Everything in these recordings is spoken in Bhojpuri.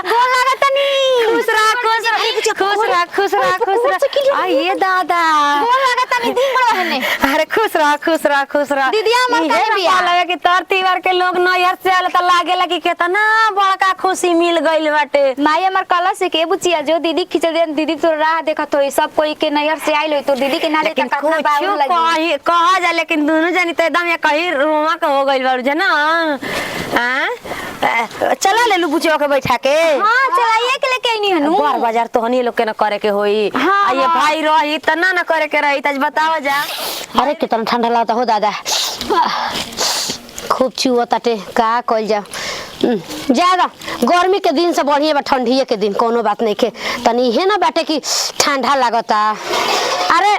गोल लागतनी खुश रह आ ये दादा गोल लागतनी दिन बड़ा है। अरे खुश रह दीदिया मन करे बिया लगे कि तर त्योहार के लोग नैहर से आले त लागे लगी केतना बड़का खुशी मिल गइल बाटे। माई हमर कला से के बुचिया जो दीदी खिचड़ दे दीदी तो राह देखत होई सब कोई के नैहर से आइल होई तो दीदी के नाले लेकिन तक कितना बाबू लगी कही कहा जा लेकिन दोनों जनी तो एकदम ये कहीं रोमा का हो गइल बारू जना। हां चला ले लू बुचिया के बैठा के। हां चलाइए के लेके आइनी हनु बार बाजार तो हनी लोग के न करे के होई। हाँ, ये भाई रही तना न करे के रही तज बताओ जा। अरे कितना ठंडा लगता हो दादा खूब चुवताटे का कइल जा ज्यादा गर्मी के दिन से बढ़िया बा ठंडीए के दिन कोनो बात नहीं के तनी हे ना बाटे कि ठंडा लागता। अरे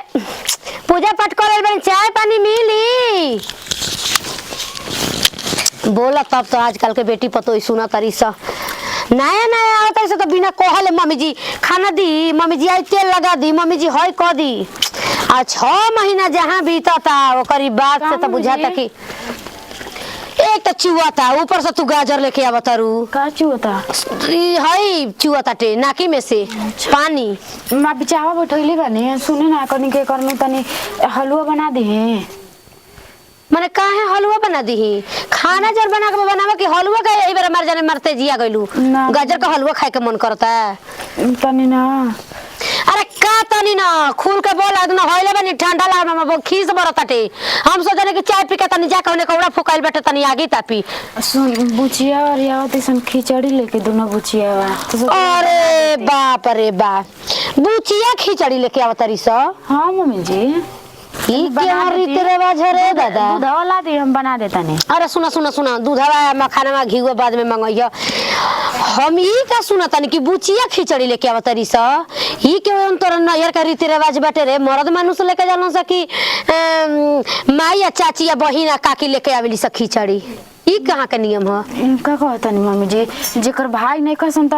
पूजा पाठ करे बन चाय पानी मिली बोला तब तो आजकल के बेटी पतो सुना तरी सा नया नया आवता से तो बिना कहले मम्मी जी खाना दी मम्मी जी आई तेल लगा दी मम्मी जी हई कह दी। आ 6 महीना जहाँ बीतता ओकरी बात से तो बुझाता कि एक तो चुआ था ऊपर से तू गाजर लेके आवता रू का चुता हई चुआ ताटे नाकी में से पानी मा बिचावा बैठैले बने सुने ना कनी के करनु तनी हलवा बना दे माने काहे हलवा बना दी खाना जर बना के बनावा कि हलवा का ए बार मार जाने मरते जिया गइलू गाजर का हलवा खाए के मन करता तनी ना। अरे का तनी ना खुल के बोल आदना होइले बनी ठंडा लाग में खीस बरताटे हम सोचने कि चाय पी के तनी जा कहने कौड़ा फुकाइल बैठे तनी आगे तापी सुन बुचिया और या तैसन खिचड़ी लेके दोनों बुचिया अरे बाप रे बाप बुचिया खिचड़ी लेके आवतरी स। हां मम्मी जी ई क्या रीति रिवाज है रे दादा दूधवा ला दे हम बना देता ने। अरे सुना दूधवा मखाना में घी बाद में मंगइया हम ई का सुना तनी कि बुचिया खिचड़ी लेके आवतरी स ई के तोर नैहर का रीति रिवाज बाटे रे मर्द मानुस लेके जानो स कि माई या चाची या बहिन काकी लेके आवेली स खिचड़ी ई कहां के नियम ह का कहता नहीं मम्मी जी जेकर भाई नहीं कसन त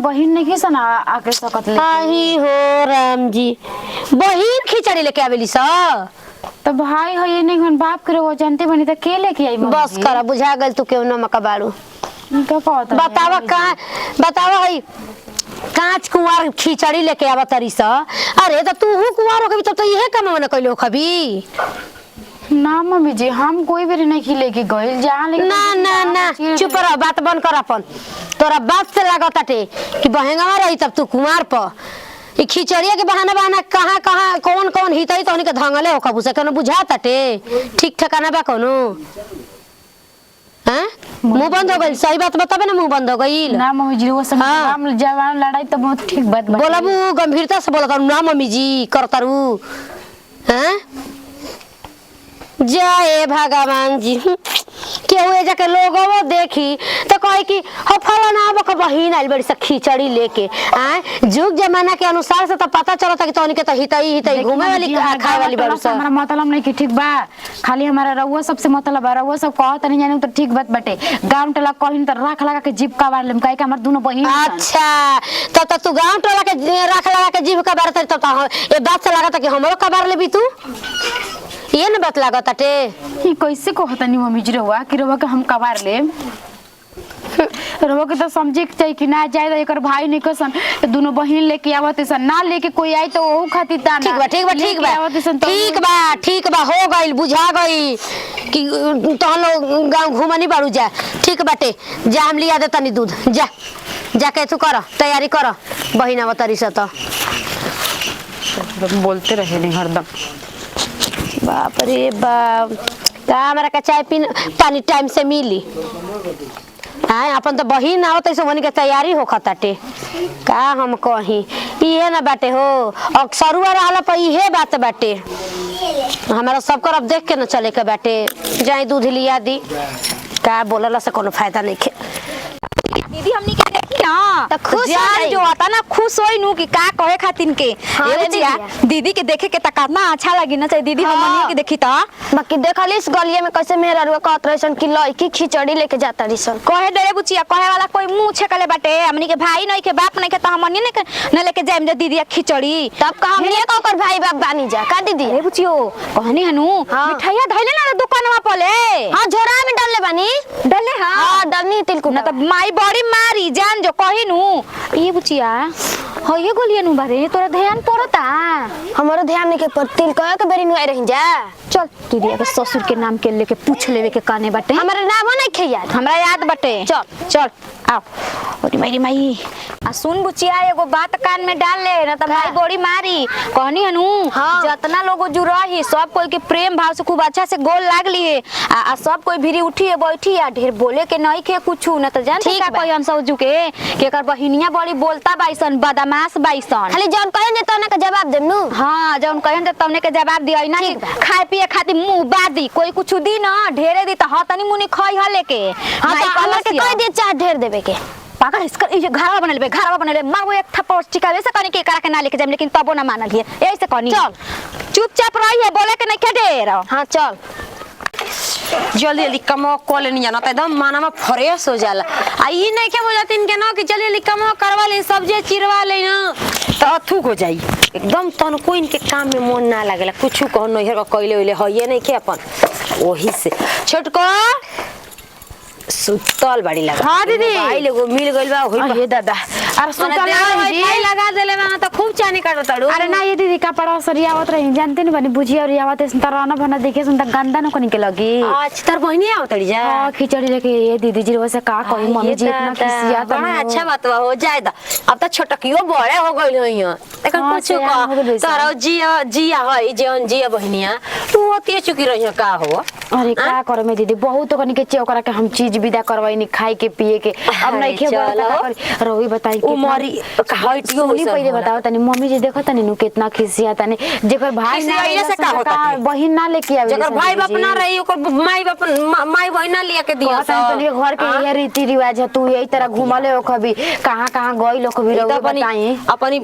बहिन नहीं किसन आके सकत ले आही हो राम जी बहिन खिचड़ी लेके आवेली स तो भाई है ये नहीं हन बाप करे वो जानते बनी त के लेके आई बस कर बुझा गइल तू केउ न मका बाड़ू का कहता बतावा का बतावा हई कांच कुंवार खिचड़ी लेके आवतरी स। अरे तो तू कुंवार हो कभी तो इहे काम न कइलो कभी ना मम्मी जी हम कोई बेरी नहीं खिले के गइल जहां लेके ना चुप रह बात बंद कर अपन तोरा बात से लागताटे कि बहेंगवा रही तब तू कुंवार प ई खिचड़िया के बहाना कहां कौन हितई तोनी के धंगले हो कबू से कोनो बुझाताटे ठीक ठिकाना बा कोनो। हां मुंह बंद हो गइल सही बात बताबे ना मुंह बंद हो गइल ना मम्मी जी वो सब हम जवान लड़ाई तो बहुत ठीक बात बोलबू गंभीरता से बोलता ना मम्मी जी करतारू। हां जय भगवान जी केहू ए जाके लोगो देखी तो कहे कि हो फलाना बक बहिन आइल बड़ी सा खिचड़ी लेके आ जुग जमाना के अनुसार से तो पता चलता कि तोनी के तो हितई घूमे वाली खाए वाली बड़ी सा हमारा मतलब नहीं कि ठीक बा खाली हमारा रउआ सबसे मतलब रउआ सब कहत नहीं जाने तो ठीक बात बटे गांव टला कहिन त राख लगा के जीप का बार लेम काहे कि हमर दोनों बहिन। अच्छा तो तू गांव टला के राख लगा के जीप का बार तो ए बात से लागत कि हमरो का बार लेबी तू ये न बात लागत अटे ई कैसे कहता नहीं मम्मी जी रउआ कि रउआ के हम कबार ले रउआ के तो समझे के चाहिए कि ना जाए एकर भाई नहीं कसन दोनों बहिन लेके आवत सन ना लेके कोई आई तो ओहू खातिर ता ठीक बा हो गइल बुझा गई कि तो लोग गांव घूमनी बाड़ू जा ठीक बाटे जा हम लिया दे तनी दूध जा जाके तू कर तैयारी कर बहिन आवतरी से तो बोलते रहे नहीं हरदम। बाप रे बाप का हमारा का चाय पानी टाइम से मिली हां अपन तो बहिन आवत ऐसे बन के तैयारी हो खताटे का हम कही इहे ना बाटे हो अक्सरुआ रहला पर इहे बात बाटे हमारा सब कर अब देख के न चले के बाटे जाई दूध लिया दी का बोलला से कोनो फायदा नहीं खे दीदी हमनी के देखी ना तो खुश जान जो आता ना खुश होई नु कि का कहे खातिन के ये बचिया दीदी के देखे के त कितना अच्छा लगी ना चाहिए दीदी हमनी के देखी त बाकी देखलिस गलिए में कैसे मेरा रुआ कहत रहसन कि लड़की खिचड़ी लेके जाता रहिसन कहे डरे बुचिया कहे वाला कोई मुंह छकले बाटे हमनी के भाई नहीं के बाप नहीं के त हमनी न लेके जाइम जे दीदी खिचड़ी तब का हमनी का ओकर भाई बाप बानी जा का दीदी अरे बुचियो कहनी हनु मिठाइया धइले ना दुकानवा पले हां झोरा में डालले बानी डले हां हां डलनी तिलकुट ना त माई बड़ी मारी जान जो कहिनु नु ये बुचिया हो ये गोलिया नु बारे तोरा ध्यान पड़ता हमारो ध्यान नहीं के पर तिल कह के बेरी नुआई रही जा। चल दीदी के ससुर के नाम के लेके पूछ लेवे के काने बाटे हमारा नाम नहीं खे याद। हमरा याद बाटे चल। चल आओ ओरी माई माई आ सुन बुचिया एगो बात कान में डाल ले ना त भाई बड़ी मारी कहनी हनु हाँ। जतना लोग जो रही सब कोई के प्रेम भाव से खूब अच्छा से गोल लाग लिए आ सब कोई भिरी उठी है बैठी आ ढेर बोले के नहीं के कुछ न त जान ठीक का बा। कोई हम सौजू के एकर बहिनिया बड़ी बोलता बाइसन बदमाश बाइसन खाली जौन कहे ने तो ना का जवाब देम नु। हाँ जौन कहन त तमने के जवाब दियो ना ठीक बा। खाए पिए खातिर मुंह बादी कोई कुछ दी ना ढेरे दी त हतनी मुनी खई ह लेके हां माई तो हमरा के कहलसिया। कह दे चाह ढेर देबे के। पागल इसका ये घरवा बनले मारो एक थप्पड़ चिकावे से कनी के करा के ना लेके जाम लेकिन तबो ना मानल है यही से कनी चल। चुपचाप रही है बोले के नहीं के ढेर हां चल जल्दी जल्दी कमो को लेनी जाना तो एकदम माना में फ्रेश हो जाला। आ ई नहीं के हो जाती इनके ना कि जल्दी जल्दी कमो करवा ले सब्जी चिरवा ले ना तो अथुक हो जाई एकदम तनको इनके काम में मन ना लागेला कुछ कहो नहीं है कइले होइले हइए नहीं के अपन वही से छोटको सुतल बाड़ी लगा। हाँ दीदी। भाई लोग मिल गइल बा होई अरे दादा अरे सुतल रही जी। लगा देले बा तो खूब चानी काटत ताड़ू। अरे ना ये दीदी कपड़ा सरियावत रही जानते नहीं बनी बुझिया और यावत इस तरह ना बना देखे सुन तक गंदा न कोनी के लगी। अच्छा तार बहिनी आवतड़ी जा। हां खिचड़ी लेके ये दीदी जी वैसे का कही मम्मी जी इतना खिसिया त बड़ा अच्छा बात बा हो जाए दा अब तो छोटकियो बड़े हो गइल हइया एकर हाँ, कुछ सयान हो गइल वैसे। तारा जिया जिया हई जेन जिया बहिनिया तू ओते चुकी रही का हो। अरे का करे में दीदी बहुत कनी के चौकरा के हम चीज विदा करवाई नहीं खाए के पिए के अब नहीं खे बड़ा रोई बताई के उमरी हटियो सुनी पहले बताओ तनी मम्मी जी देखो तनी नु कितना खिसिया तनी जेकर भाई ना खिसिया से का होता है? बहिन ना लेके आवे जकर भाई बाप ना रही ओकर माई बाप माई बहिना लिया के दिया तनी घर के ये रीति रिवाज है तू यही तरह घुमले हो कभी कहां गई लोग भी रहो बताई अपनी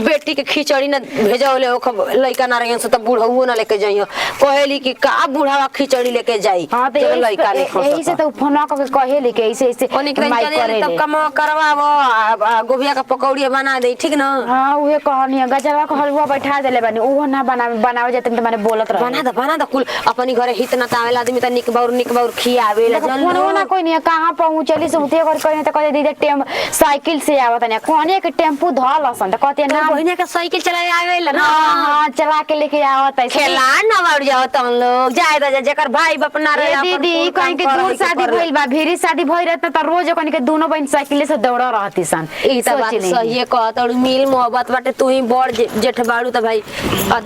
बेटी के खिचड़ी ना भेजौले हो लइका ना रही त बूढ़ऊ ना लेके जाइयो कहली कि का बूढ़ा खिचड़ी लेके जाई हां तो लइका नहीं यही से तो फोन के कहे लेके ऐसे ऐसे माइक करे तब कम करवावो गोभिया का पकौड़ी बना दे ठीक ना। हां उहे कहनी गजवा का हलवा बैठा देले बनी ओहो ना बनावे जतन त माने बोलत रहे बना द कुल अपनी घरे हित ना तावेला आदमी त निक बाउर खियावे ला जल फोन ना कोई नहीं कहां पहुंचली से उते कर कहीं त कहे दीदी टेम साइकिल से आवत ने कोने के टेम्पू धल असन त कहते ना बहिनी का साइकिल चलाए आवेला ना। हां चला के लेके आवत है खेला ना बाउर जाओ तुम लोग जाए द जेकर भाई बाप ना रहे अपन दीदी कुल कहीं के काम दूर करे शादी करे। भइल बा भेरी शादी भइल रहत त रोज कहीं के दोनों बहन साइकिल से दौड़ रहती सन ई त बात सही है कहत और मिल मोहब्बत बाटे तू ही बड़ जेठ बाड़ू त भाई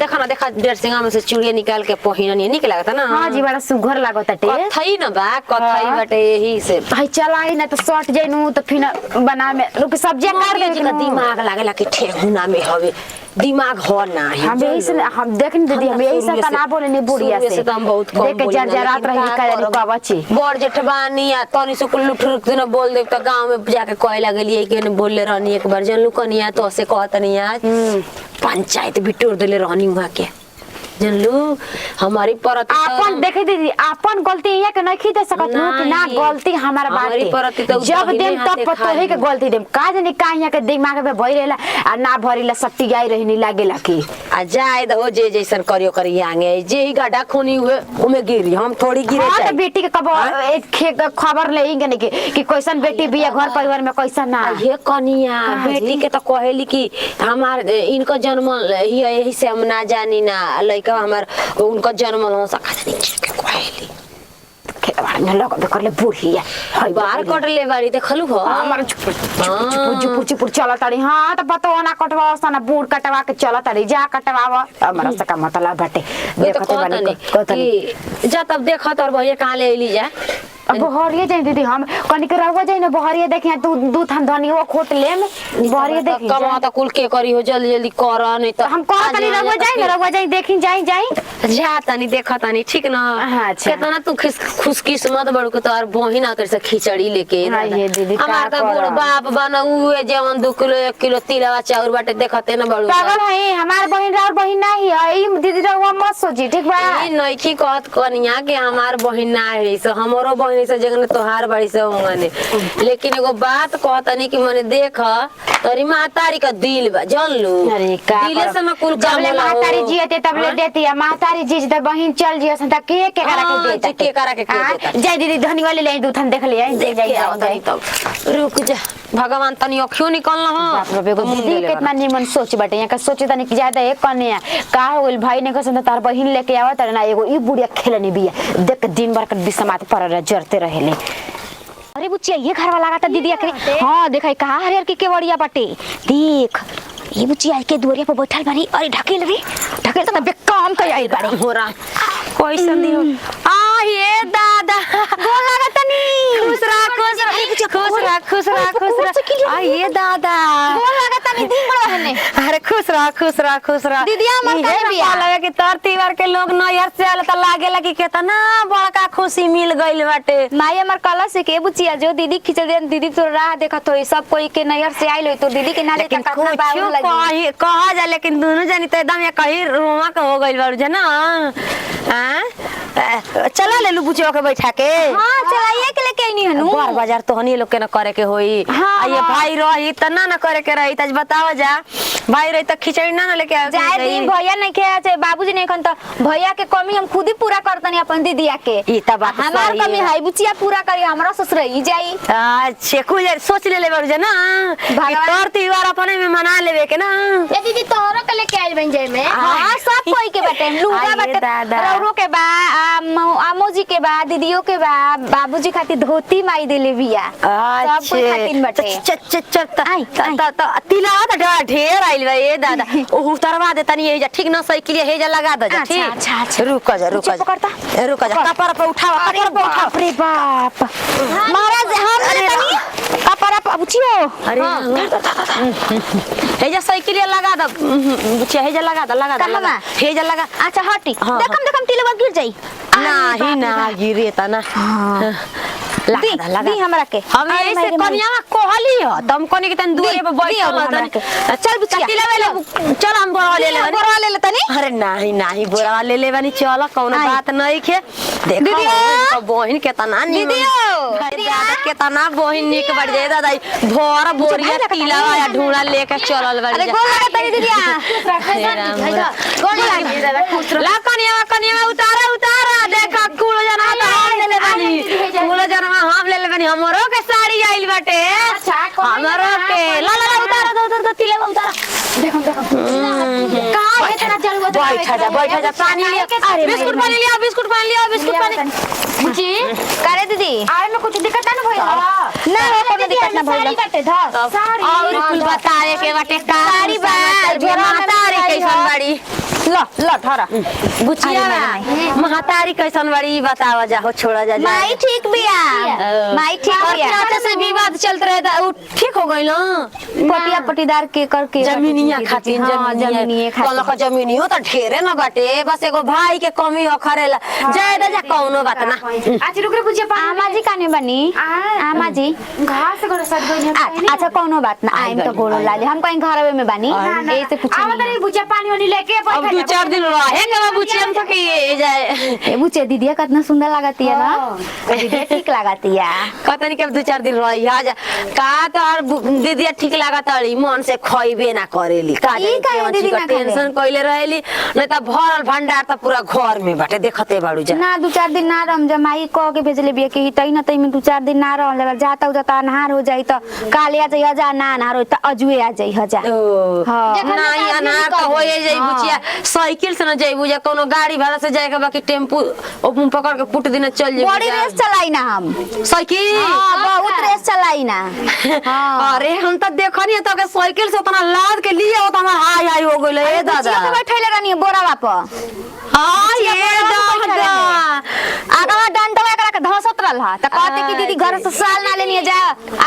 देखा ना देखा डेढ़ सिंगा में से चूड़िया निकाल के पहिननी निक लागत ना। हां जी बड़ा सुघर लागत टे कथई ना बा कथई बाटे यही से भाई चलाई ना तो शॉर्ट जाइनु तो फिर बना में रुक सब्जी काट मम्मी दे जी का दिमाग लागेला कि ठेहुना में हवे दिमाग हो ना है हम यही से हम देख नहीं दीदी हम यही से तना बोले नहीं बुढ़िया से तो हम बहुत कम देख के जर जरात रही का जानी का बच्ची बड़ जेठबानी आ तनी से कुल लुठ दिन बोल दे त गांव में जाके कहे लगलिए कि ने बोलले रहनी एक बार जन लुकनिया तो से कहतनी आज पंचायत बिटोर देले रहनी वहां के जनलू हमारी परत अपन देखे दीदी अपन गलती ये के नहीं खींच सकत नु कि ना गलती हमारा बात हमारी परत तो जब देम तब पतोहे के गलती देम का जानी का यहाँ के दिमाग में भई रहेला आ ना भरीला सट्टी गाई रहनी लागेला की आ जाए हो जे जैसन करियो करी आगे जे ही गड्ढा खूनी हुए उमे गिरी हम थोड़ी गिरे हां जाए तो बेटी के कब खबर ले ही के कि कैसन बेटी बिया घर परिवार में कैसा ना ये कनिया बेटी के तो कहेली कि हमार इनका जन्म यही से हम ना जानी ना लइका हमार उनका जन्म हो सका नहीं के कहेली खेलवाड़ में लग कर ले बुढ़िया बाहर कट ले बारी देखलू हो हमार चुपुर चला ताड़ी हां तो पतो ना कटवा सना बूढ़ कटवा के चला ताड़ी जा कटवावा हमारा से का मतलब बाटे देखत बानी कि जा तब देखत और भैया कहां ले ली जा अब बहरिया जाई दीदी हम कनी के रहवा जाई ना बहरिया देखिया तू दूध हम धनिया खोट लेम बहरिया देखी कमा त कुल के करी हो जल्दी जल्दी कर नहीं तो हम कह तनी रहवा जाई देखी जाई जा तनी देखा तनी ठीक ना। अच्छा। कितना तू खुशकिस्मत बड़ू के तोर बहिन आतर से खिचड़ी लेके हाँ ये दीदी, हमार का तो बूढ़ करब? बाप बना उहे जेवन 2 किलो 1 किलो तिलवा चाउर बाटे देखते ना बड़ू पागल है हमार बहन और बहन नहीं है ई दीदी रहवा मत सोची ठीक बा ई नइखी कहत कनिया के हमार बहिन ना है सो हमरो बहिन से जगने तोहार बड़ी से होंगने लेकिन एगो बात कहतनी कि मने देख तोरी मातारी का दिल बा जान लो अरे का दिले से ना कुल काम जबले होला हो। महतारी जियते तबले देती है महतारी जी त बहन चल जियो संता के करा के देता के करा के देता जाए दीदी धनी वाले ले दूध हम देख लिया जाए तब रुक जा भगवान तनी अखियों निकलना हो बाप रे बेगो दीदी कितना निमन सोच बाटे यहाँ का सोचे तनी कि ज्यादा एक कने का हो गइल भाई ने कसम तार बहिन लेके आवत ना एगो ई बुढ़िया खेलनी बिया देख दिन भर के बिसमात पर जरते रहेले। अरे बुचिया ये घर वाला लगाता दीदी आखिर हां देखा कहां हरियर के केवड़िया बाटे देख ये बुचिया के दुआरिया पे बैठल बारी अरे ढकेल तो बेकाम कई आइल बारी हो रहा कैसे दियो आ ये दादा गोल लागत नी खुश रह आ ये दादा गोल लागत नी दिन बड़ा हने अरे खुश रह दीदी हमर कहे बिया लगे कि तर तीवार के लोग नैहर से आले त लागेला कि केतना बड़का खुशी मिल गइल बाटे। माई हमर कला से के बुचिया जो दीदी खिचल दे दीदी तो राह देखत होई सब कोई के नैहर से आइल होई तो दीदी के ना देखा कितना बाबू लगी कहा जा लेकिन दोनों जानी तो एकदम या कहीं रोमा का हो गइल बारू जना चला ले लू बुचिया के बैठा के हां चलाइए के लेके आइनी हनु बार बाजार तो हनी लोग के न करे के होई हाँ, ये भाई रही त ना करे के रही तज बतावा जा भाई रही त खिचड़ी ना लेके आ जाए दिन भैया नहीं खेया छे बाबूजी नहीं खन त भैया के कमी हम खुद ही पूरा करतनी अपन दीदिया के ई त बात हमार कमी है बुचिया पूरा करी हमरा ससुर ही जाई अच्छे कुछ सोच ले बारू जना तोर त्योहार अपने में मना लेवे के ना ए दीदी तोहरो के लेके आइल बन जाए में हां सब कोई के बाटे लूगा बाटे रौरो के बा आमोजी के बा दीदियों के बा बाबूजी खातिर धोती माई देले बिया सब कोई खातिर बाटे तिलावा त ढेर आइल बा ये दादा ओ उतरवा दे तनी ये ठीक ना साइकिल हे जा लगा दे ठीक अच्छा रुक जा कपर पे उठावा अरे बाप महाराज हम तनी कपड़ा पे बुचियो अरे हे जा साइकिल लगा दे बुचिया हे जा लगा दे हे जा लगा अच्छा हटी देखम तिलवा गिर जाई ना गिरे त ना दी हमरा के हम ऐसे कन्या कोहली हो तुम कोनी के तन दूर पे बैठल चल बुचिया चल हम बोरा ले ले तनी अरे नहीं बोरा ले बानी चल कौनो बात नहीं के देखो बहिन केतना नी केतना बहिन निक बढ़ जाए दादा भोर बोरिया टीला वाला ढूंढा लेके चलल बाड़ी अरे गोल लगा तनी दीदिया गोल ला कन्या उतारा देखा कुल जना तो ले बानी कुल जना हम ले बानी हमरो के साड़ी आइल बाटे हमरो के ला उतारा तिले उतारा देखो का इतना जल बैठा जा पानी लिया बिस्कुट पानी लिया जी करे दीदी आए में कुछ दिक्कत ना भइल ना हो कोनो दिक्कत ना भइल साड़ी बाटे धर साड़ी और कुल बताए के बाटे साड़ी बा महातारी कैसन बाड़ी ल ठहरा बुचिया महातारी कैसन बाड़ी बतावा जा हो छोड़ा जा माई ठीक बिया माई ठीक बिया अच्छा से विवाद चलत रहे था उ ठीक हो गइल पटिया पटीदार के करके जमीनिया खातिर जमीनिया कल का जमीनियो त ढेरे न बाटे बस एगो भाई के कमी हो खरेला जाय जा कौनो बात ना आज रुक रे बुझे आमा जी काने बनी आमा जी घास से करे सद गई अच्छा कोनो बात ना आइम तो गोलो लाले हम कहीं घरवे में बनी ऐसे पूछ आवा तनी बुझे पानी वानी लेके अब 2-4 दिन रहे के बुचिया हम थके जाए ए बुचे दीदिया कितना सुंदर लागती है ना दीदिया ठीक लागती है कतनी के 2-4 दिन रही आ जा का तोर दीदिया ठीक लागत अड़ी मन से खइबे ना करेली का दीदी ना टेंशन कइले रहेली नहीं त भरल भंडार त पूरा घर में बाटे देखते बाड़ू जा ना 2-4 दिन ना रम जमाई कह के भेजले बिया के तई ना तई में 2-4 दिन ना रह ले जाता जाता अनहार हो जाई त काले आ जाई जा ना अनहार हो त अजुए आ जाई हजा नहीं अनार तो हो जाई बुचिया साइकिल से न जाइबू जा कोनो गाड़ी भाड़ा से जाए के बाकी टेम्पू ओपन पकड़ के पुट दिन चल जेबू बड़ी रेस चलाई ना हम साइकिल हां बहुत रेस चलाई ना अरे हम त देखनी त के साइकिल से उतना लाद के लिए हो त हमर हाय हाय हो गइल ए दादा के बैठैले रहनी बोरावा पर हां ये दादा आगवा डंडवा एकरा के धसत रहल ह त कहते कि दीदी घर से साल ना लेनी जा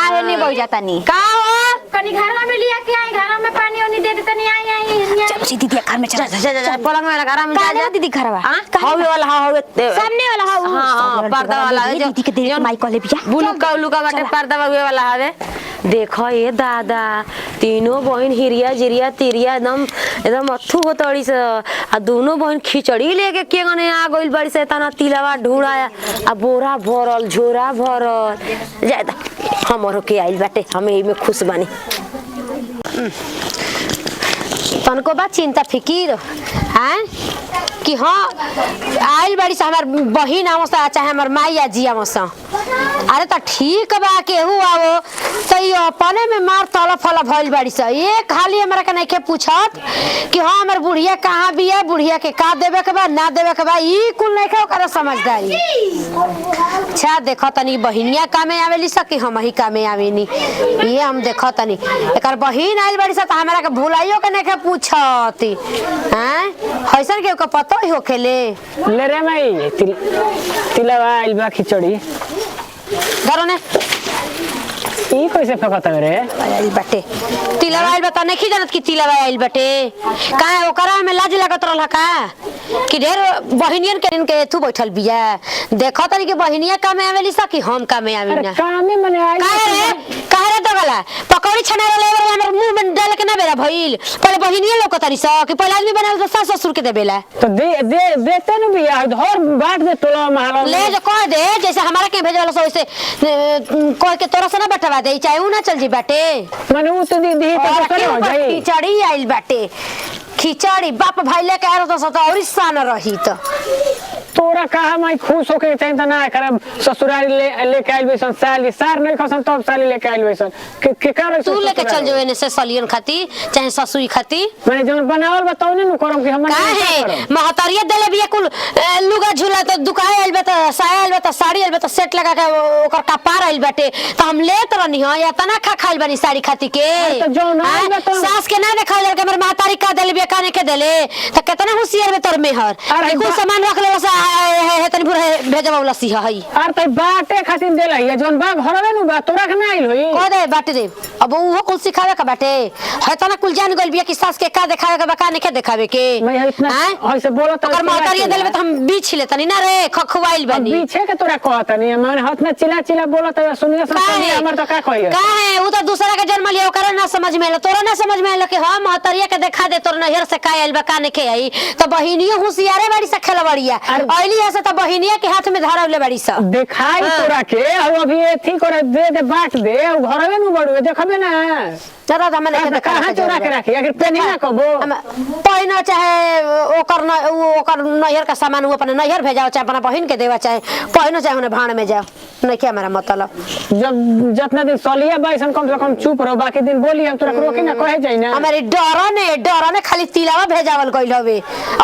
आवे नहीं बह जाता नी का हो कनी घर में लिया के आई घर में पानी वानी दे देतनी आई चल दीदी घर में जा पलंग में घर में जा जा दीदी घरवा हवे वाला हवे सामने वाला हां पर्दा वाला दीदी के देख माई कहले बिया बुलू का बाटे पर्दा हुए वाला हवे देखो ये दादा तीनों बहन हिरिया जिरिया तिरिया एकदम अथू होतड़ी से आ दोनों बहन खिचड़ी लेके के गने आ गइल बड़ी से तना तिलवा ढूंढाया आ बोरा भरल झोरा भरल जादा हमरो के आइल बाटे हम एही में खुश बानी तनको बा चिंता फिकीर हैं कि हाँ आइल बाड़ी से हमार बहिन आवसा चाहे हमार माई या जी आवसा। अरे तो ठीक बा केहू आओ तो ये अपने में मार तल फल भइल बाड़ी से। ये खाली हमरा के नहीं पूछत कि हाँ हमार बुढ़िया कहाँ भी है, बुढ़िया के का देवे के बा ना देवे के बा, ई कुल नहीं के ओकरा समझदारी। अच्छा देखो तनी बहिनिया कामे आवेली सकी हम ही कामे आवेनी, ये हम देखो तनी एकर बहिन आइल बाड़ी से त हमरा के भुलाइयो के नहीं के पूछती हैं। हइसन के पता ही होखेले ले रे माई तिलवा आइल बा खिचड़ी धरो ने ई कैसे फेंकता रे आइल बाटे तिलवा आइल बा त नहीं जानत कि तिलवा आइल बाटे काहे ओकरा में लाज लागत रहल का कि ढेर बहिनियन के तू बैठल बिया। देखो तनी के बहिनिया कामे आवेली सकी हम कामे आवेना कामे मने आइल काहे रे दगला पकौड़ी छना ले हमर मुंह में डाल के ना बेरा भइल। पहले बहिनिया लोग तरी स कि पहले आदमी बनाल त सास ससुर के देबेला तो देते न बिया धर बांट दे तोला महला ले जो कह दे जैसे हमारा के भेजवाला सो वैसे कह के तोरा से ना बैठवा दे चाहे उ ना चल जी बाटे माने उ तो दी तो हो जाई। खिचड़ी आइल बाटे खिचड़ी बाप भाई लेके आरो तो सत और सान रही तो तोरा कहा मैं खुश होके चाहिए त ना करब ससुराल लेके आइल वैसन साली सार नहीं खसन तब साली लेके आइल वैसन के कर तू लेके चल जो एने से सलियन खाती चाहे ससुई खाती माने जन बनावल बताओ ने करम कि हम काहे महतरिया देले बिया कुल लुगा झूला तो दुकान आइल बा त साया आइल बा त साड़ी आइल बा त सेट लगा के ओकर कपार आइल बाटे त हम लेत रहनी ह या तना खा खाइल बानी साड़ी खाती के तो जो ना सास के ना देखा जा के हमर महतारी का देले बिया काने के देले त केतना होशियार बे तोर मेहर कुल सामान रख ले है तनी पूरा भेजवावला सी हई आर त बाटे खातिर देला है जन बा घरवे नु बा तोरा के ना आइल होई को दे बाटे दे अब वो कुल सिखावे का बाटे है तना कुल जान गइल बिया कि सास के का देखावे के बा का नहीं के देखावे के मैं इतना ऐसे बोलत ओकर महतारी देले त हम बीच ले तनी ना रे खखवाइल बानी पीछे के तोरा कहत नहीं माने हाथ में चिल्ला चिल्ला बोलत सुनिए सुनिए हमर त का कहिए काहे उ त दूसरा के जन्म लिया ओकरा ना समझ में आइल तोरा ना समझ में आइल कि हां महतरिया के देखा दे तोर नहर से का आइल बा का नहीं के आई त बहिनियो होशियारे बाड़ी से खेलवड़िया आइली ऐसे त बहिनिया के हाथ में धरावले बाड़ी स दिखाई तोरा के अब अभी एथी करे दे बांट दे घरवे नु बड़ुए देखबे ना जरा हम नहीं के कहां चोरा के राखी अगर पेनी ना कबो पहिना चाहे ओकर नहर का सामान वो अपन नहर भेजाओ चाहे अपना बहिन के देवा चाहे पहिनो चाहे उन्हें भाड़ में जाओ नहीं क्या हमारा मतलब जब जितना दिन सलिया बाइसन कम से कम चुप रहो बाकी दिन बोली हम तोरा रोके ना कहे जाई ना हमारी डर ने खाली तिलावा भेजावल गइल हवे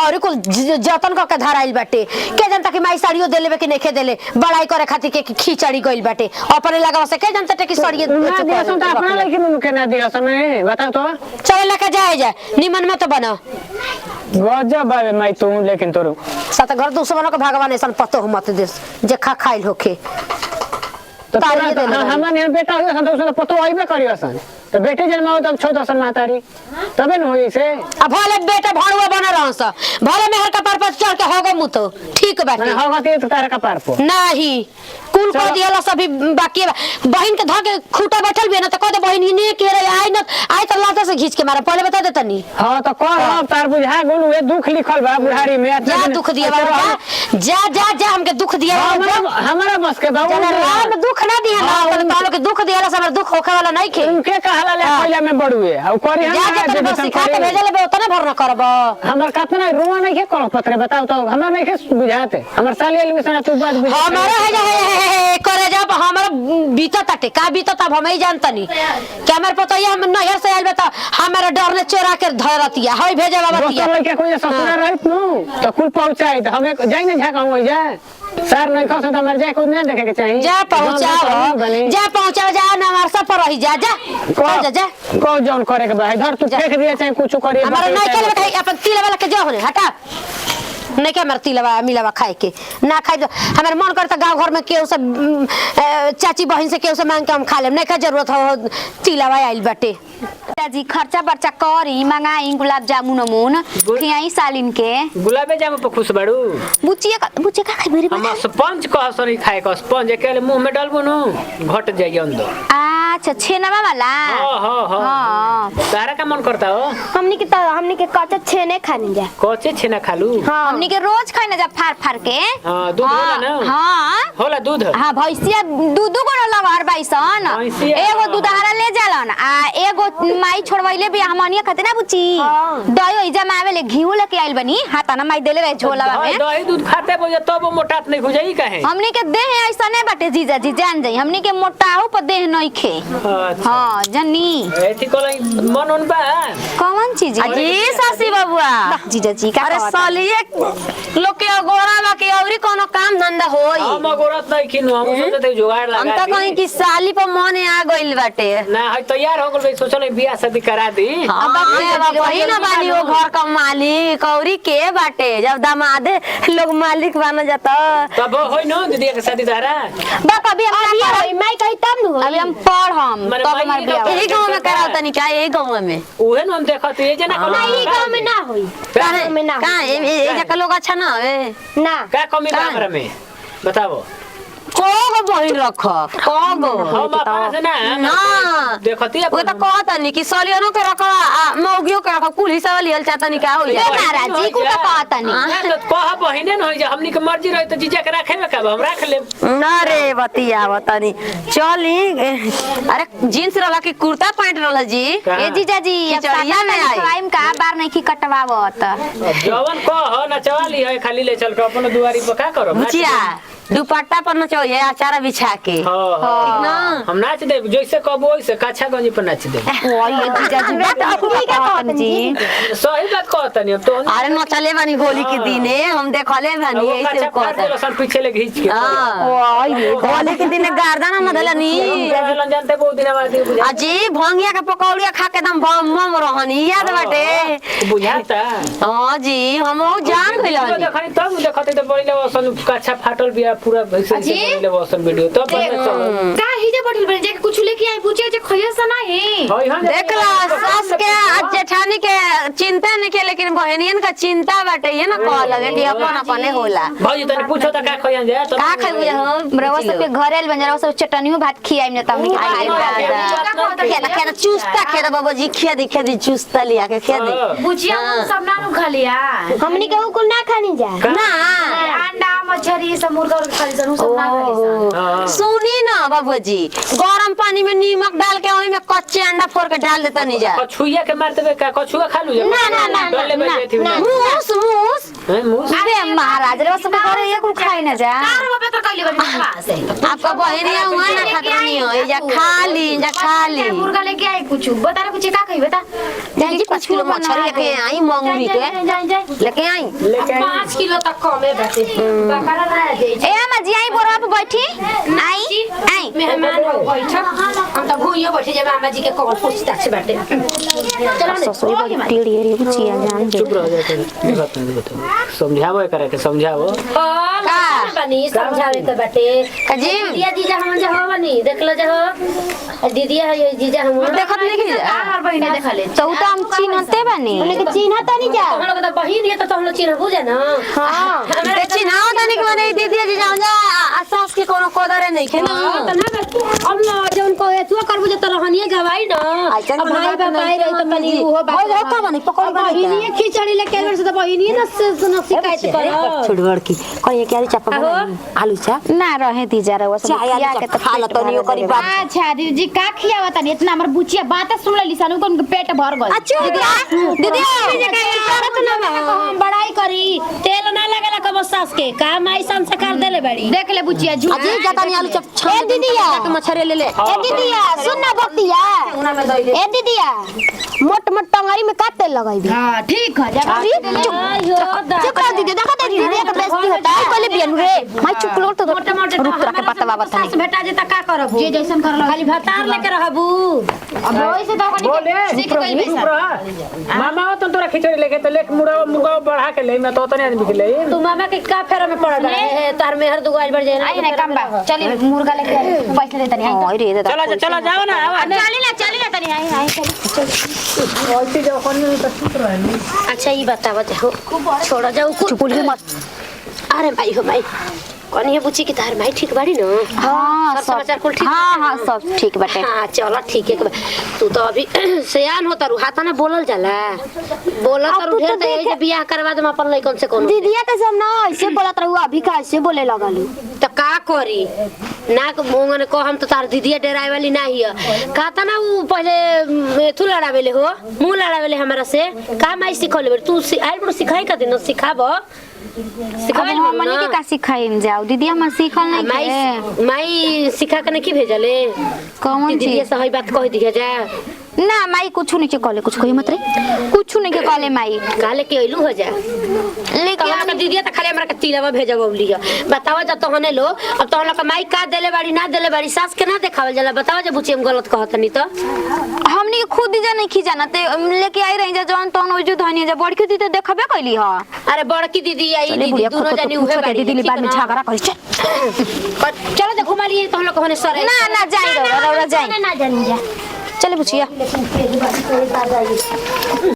और कुल जतन क के धराइल बाटे के जनता कि माई साड़ियो देले बे कि नहीं देले बड़ाई करे खातिर के खिचड़ी गइल बाटे अपने लगाव से के जनता कि साड़ियो ना दियासन त अपना लइकी मुंह के ना दियासन बताओ तो चल लेके जाए निमन में तो बना गजब बाबे माई तू लेकिन तोरो सात घर दुश्मनों के भगवान ऐसा पतो हो मत दे जे खा खाइल होखे तो हमन यहाँ बेटा हो सन तो उसने पतो आइबे करियो सन तो बेटे जन्माओ तब छो दसन मातारी तबे न होई से अब भले बेटा भणुआ बना रहस भले मेहर का पर चढ़ के होगो मु तो ठीक बाटे होगा के तो तारा का पार पो नहीं कुल को दियाला सभी बाकी बहन के ध के खूटा बैठल भी ना तो कह दे बहन ने के रे आई तो लाता से खींच के मारा पहले बता दे तनी हां तो कह अब तार बुझा गोलू ए दुख लिखल बा बुढ़ारी में जा दुख दिया बाबा जा जा जा हमके दुख दिया हमारा बस के बाबू राम दुख ना दिया ना अपन तालो के दुख दियाला से हमर दुख होखे वाला नहीं खे उनके कहला ले पहले में बड़ुए और करी हम जा जा बस सिखा के भेजले बे उतना भर न करब हमर कतना रोवा नहीं के करो पत्रे बताओ तो हमरा नहीं के बुझाते हमर साली एलिवेशन तू बात बुझा हमारा है करे जब हमारा बीता ताटे का बीता तब हम ही जानतनी कि हमर पता ये हम नहर से आइल बता हमारा डर ने चोरा के धरतिया हई भेजे बाबतिया दोस्त लड़के कोई ससुरा रहत नु तो कुल पहुंचाई तो हमें जाई ना झाका हो जाए सर नहीं खस तो मर जाए को नहीं देखे के चाहिए जा पहुंचाओ जा ना मार सब पर रही जा जा जा को जौन करे के बा इधर तू फेंक दिए चाहे कुछ करिए हमारा नहीं चले बताई अपन तिल वाला के जो होने हटा नहीं क्या मर तिलवा मिलावा खाए के ना खाए तो हमारे मन करता गांव घर में केहू से चाची बहन से केहू से मांग के हम खा लेम नहीं का जरूरत हो तिलवा आइल बाटे जी खर्चा बर्चा करी मंगाई गुलाब जामुन अमुन खियाई सालिन के गुलाबे जामुन पर खुश बाड़ू बुचिया का खाई बेरी हम स्पंज कह सनी खाए का स्पंज अकेले मुंह में डालबो नु घट जाई अंदर अच्छा छेनवा वाला हां हां तारा का मन करता हो? हमनी के कच्चा छेने खानी जा। कच्चे छेना खालू? हाँ हमनी के रोज खाई ना जब फाड़ फाड़ के। हाँ, दूध होला ना? हाँ होला दूध? हाँ भैंसिया दूध को लवर बाइसन। भैंसिया। एगो दूधहारा ले जालन आ एगो माई छोड़वैले भी हमनिया खाते ना बुची। दही जमावे ले घी लेके आइल बनी हाथा ना माई देले रहे झोलावा में। दही दूध खाते बोझे तब वो मोटात नहीं हो जाई काहे? हमनी के देह ऐसा नहीं बाटे जीजा जी जान जाई हमनी के मोटाहू पर देह नहीं खे। अच्छा। हाँ जनी एथी कोलाई मन उन बा? कौन चीज अजी सासी बबुआ जीजा जी का अरे कहत? सालिए लोग के अगोरा बा के औरी कोनो काम धंधा होई। हम अगोरत नहीं किनु हम सोचते जुगाड़ हम लगा तो कहीं की साली पर मने आ गइल बाटे। ना है तैयार हो गइल सोचले बियाह शादी करा दी। वही ना बानी वो घर का मालिक औरी के बाटे जब दामाद लोग मालिक बन जाता तब होई न दीदी के शादी दारा? बा कभी हम ना करब। मैं कही तब न अभी हम पढ़म मने तब माई हमार के बियाह यही गांव में कराओ तनी का यही गांव में उहे न हम देखत ये जना नहीं गांव में ना होई। काहे में ना का ए जका लोग अच्छा ना है ना का कमी बा हमरा में बताओ? कोगो बहिन रख कोगो हम अपना से ना ना देखती वो तो कहता नहीं कि सलियनो के रख मौगियो के रख कुल हिसाब लियल चाहता नहीं का हो ए महाराज जी को का कहता नहीं तो कह बहिने न होई जे हमनी के मर्जी रही तो जीजा के रखे में का हम रख ले। ना रे बतिया बतानी चली अरे जींस रहला कि कुर्ता पैंट रहला जी ए जीजा जी अब खिचड़िया में आई। टाइम का बार नहीं की कटवावत। जवन कह न चवाली है खाली ले चल के अपन दुआरी पर का करो? बुचिया दुपट्टा पर न चाहिए अचारा बिछा के हां ना हम नाच दे जैसे कहबो वैसे काछा गंजी पर नाच दे। ओ ये जीजा जी बात अपनी का कहत जी। सही बात कहता नहीं अब तो अरे न चले बानी होली के दिने हम देखले बानी वो ऐसे काछा फाड़ कहता देलो सन पीछे ले घींच के। हां होली के दिने गर्दन न धलनी लन जानते बहुत दिन बाद बुझा अजी भंगिया के पकौड़िया खा के दम बम बम रहनी याद बाटे बुझाता। हां जी हम जान गइल देखनी तब देखते तो बड़ी ले सन काछा फाटल बिया पूरा वैसे ले वसन वीडियो तब का हिजे बटल बन जाके कुछ लेके आई पूछे जे खइया सा नहीं देखला सास के जेठानी के चिंता नहीं के लेकिन बहनियन का चिंता बाटे ये ना कह लगे कि अपन अपने होला भाई तने पूछो त का खइया जाए तो का खाइबे हम रवा सब के घरे आइल बंजरा सब चटनियो भात खियाई न तब के खाई खेला खेला चुस्ता खेदा बाबा जी खिया दी चुस्ता लिया के खिया दी बुचिया सब ना नु खा लिया हमनी के कुल ना खानी जा। ना अंडा मछली सब मुर्गा और खा लिया सब ना खा सुनी ना बाबूजी गरम पानी में नीमक डाल के ओही में कच्चे अंडा फोड़ के डाल देता नहीं जा कछुआ के मार देबे का कछुआ खा लू ना मूस मूस मुंह अरे महाराज रवा सब के घरे ये कुछ खाई न जा। रुपए तो कइले बनी से आपका बहनिया हुआ ना खतरनी हो जा खा ली मुर्गा लेके आई कुछ बता रे कुछ का कही बता जी 5 किलो मछली लेके आई मंगूरी के लेके आई 5 किलो तक कमे बाटे बकरा ना दे ए अम्मा जी आई बोरा पे बैठी आई मेहमान हो बैठ हम त भूइयो बैठे जे मामा जी के कॉल पूछता छे बाटे चलो ससुरी बड़ी टेढ़ी रे बुचिया जान दे चुप रह जाते समझावो करे के समझावो का बनी समझावे के बाटे काजी दिया जीजा हम जे हो बनी देख लो जे हो दीदिया है जीजा हम देखत नहीं की हमार बहिने देखले तो तो हम चिन्हते बनी हमने के चिन्ह त नहीं जा। हम लोग तो बहिन है तो हम लोग चिन्ह बुझे ना। हां देखी ना तनिक माने दीदी जी जाऊं जा सास के कोनो कोदरे नहीं खेना हम ना जौन को तू करबो जे तरहनिए गवाई ना अब भाई बाबाई रही तो बनी वो बात हो का बनी पकड़ बहिनी खिचड़ी लेके आइल से तो बहिनी ना शिकायत करो छोड़वर की कहिए क्या चापा आलू चाप ना रहे दी जा रहा सब खिया के तो खा ल तनियो करी बात अच्छा दीदी का खियावा तनी इतना हमर बुचिया बात सुन लेली सन उनके पेट भर गल दीदी करत ना हम बड़ाई करी तेल ना लगेला कब सास के का माई संस्कार देले बड़ी देख ले बुचिया झूठ अजी जतनी आलू चाप ए दीदिया मछरी ले ले ए दीदिया सुन ना बतिया ए दीदिया मोट मोट टंगरी में का तेल लगाई हां ठीक है जा चुप कर दीदी देखा दे दीदी के बेइज्जती होता है कोले बियन रे माई चुप लो तो मोटे मोटे रुक रख के बतवा बता बेटा जे त का करबू जे जैसन करल खाली भतार लेके रहबू अब वैसे तो बोले सीख गइल बेसा मामा तो तोरा खिचड़ी लेके तो लेक मुर्गा बढ़ा के ले मैं तो तने आदमी के ले तू मामा के का फेरा में पड़ गए है तार में हर दुगाज बढ़ जाए आई ना कम बा चली मुर्गा लेके पैसे दे तनी आई रे चलो जाओ ना चली ना तनी आई ऐसे जो कोनी तो चुप रहे अच्छा ये बतावा जाओ छोड़ जाओ कुछ चुप मत अरे भाई हो भाई कनिया बुची की तार भाई ठीक बाड़ी न हाँ सब समाचार कुल ठीक हाँ बाटे हाँ न? सब ठीक बाटे हाँ चलो ठीक है तू तो अभी सयान होता रू हाथा ना बोलल जाला बोलल अब तारू तू ढेर तो तो यही जे बियाह करवा दम अपन लइकन से कोनो दीदिया के सब ना ऐसे बोलत रहू अभी का ऐसे बोले लगलू तो का करी ना मोंगन को हम तो तार दीदिया डराए वाली ना हिय कहता ना वो पहले तू लड़ावेले हो मुंह लड़ावेले हमरा से का माई सिखौले तू आइल बड़ सिखाई का दिन सिखाबो सिखावे अब हमनी के का सिखाइम जाओ दीदी हम सीखल नहीं के माई सिखा के नहीं भेजले कौन दीदी चीज सही बात कह दिया जा ना माई कुछ नहीं के कहले कुछ कही मत रे कुछ नहीं के कहले माई काले के अइलू हो जा लेकिन हमरा के दीदी त खाली हमरा के तिलवा भेजब लिया बतावा जा तहने लो अब तहन का माई का देले बाड़ी ना देले बाड़ी सास के ना देखावल जाला बतावा जा बुची हम गलत कहतनी तो हमनी के खुद जा नहीं खिजाना ते लेके आई रही जा जौन तौन ओ जो धनिया जा बड़की दी तो देखबे कैली ह अरे बड़की दीदी आई चले दीदी बुढ़िया दोनों खुद जानी तो उहे पूछो बाड़ी दीदी बाद में झगड़ा करी चल चलो जा घुमा लिए तो हम लोग होने सर ना ना जाई रौरा जाई ना जानी जा चले बुचिया